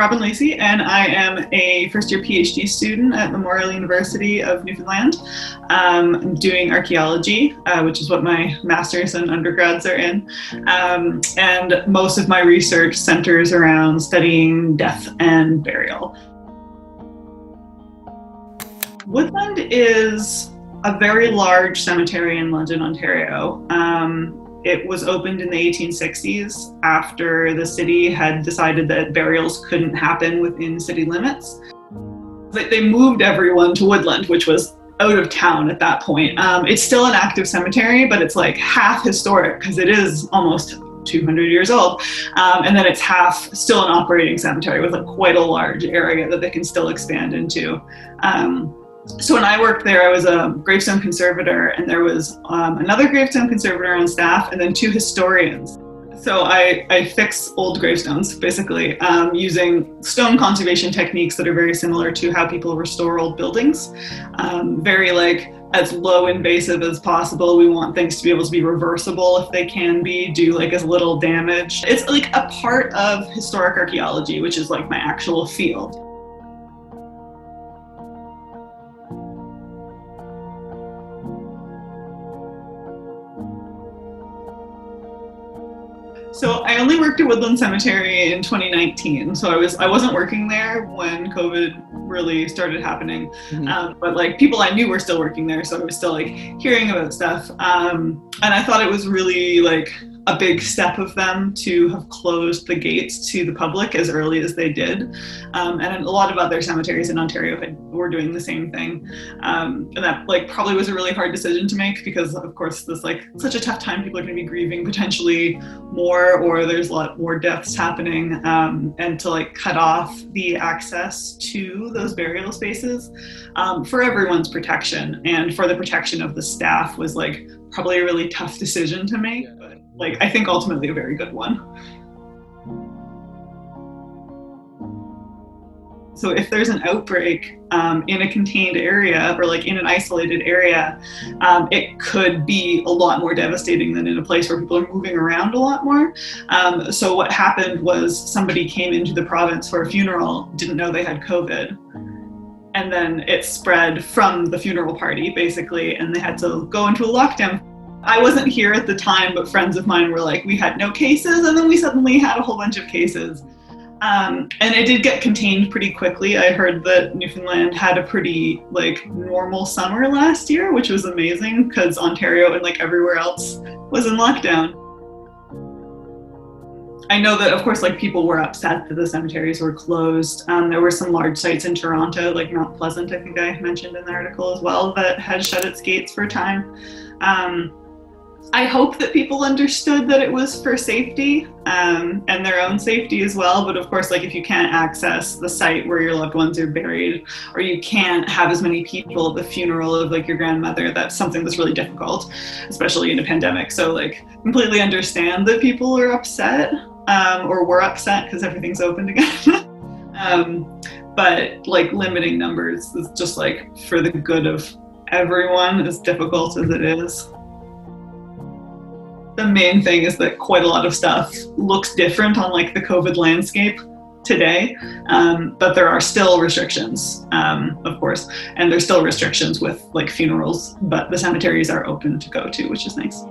Robyn Lacy, and I am a first-year PhD student at Memorial University of Newfoundland. I'm doing archaeology, which is what my master's and undergrads are in. And most of my research centers around studying death and burial. Woodland is a very large cemetery in London, Ontario. It was opened in the 1860s after the city had decided that burials couldn't happen within city limits. They moved everyone to Woodland, which was out of town at that point. It's still an active cemetery, but it's like half historic because it is almost 200 years old. And then it's half still an operating cemetery with like quite a large area that they can still expand into. So when I worked there, I was a gravestone conservator, and there was another gravestone conservator on staff, and then 2 historians. So I fix old gravestones, basically, using stone conservation techniques that are very similar to how people restore old buildings. Very like as low invasive as possible. We want things to be able to be reversible if they can be, do like as little damage. It's like a part of historic archaeology, which is like my actual field. So I only worked at Woodland Cemetery in 2019. So I wasn't working there when COVID really started happening. But like people I knew were still working there, so I was still like hearing about stuff. And I thought it was really like a big step of them to have closed the gates to the public as early as they did. And a lot of other cemeteries in Ontario were doing the same thing. And that like probably was a really hard decision to make because of course this like such a tough time, people are gonna be grieving potentially more, or there's a lot more deaths happening. And to like cut off the access to those burial spaces for everyone's protection and for the protection of the staff was like probably a really tough decision to make. But like, I think ultimately a very good one. So if there's an outbreak in a contained area or like in an isolated area, it could be a lot more devastating than in a place where people are moving around a lot more. So what happened was somebody came into the province for a funeral, didn't know they had COVID. And then it spread from the funeral party basically, and they had to go into a lockdown. I wasn't here at the time, but friends of mine were like, we had no cases, and then we suddenly had a whole bunch of cases. And it did get contained pretty quickly. I heard that Newfoundland had a pretty like normal summer last year, which was amazing because Ontario and like everywhere else was in lockdown. I know that of course like people were upset that the cemeteries were closed. There were some large sites in Toronto, like Mount Pleasant, I think I mentioned in the article as well, that had shut its gates for a time. I hope that people understood that it was for safety and their own safety as well. But of course, like if you can't access the site where your loved ones are buried, or you can't have as many people at the funeral of like your grandmother, that's something that's really difficult, especially in a pandemic. So like completely understand that people are upset or were upset because everything's opened again. But like limiting numbers is just like for the good of everyone, as difficult as it is. The main thing is that quite a lot of stuff looks different on like the COVID landscape today, but there are still restrictions, of course, and there's still restrictions with like funerals, but the cemeteries are open to go to, which is nice.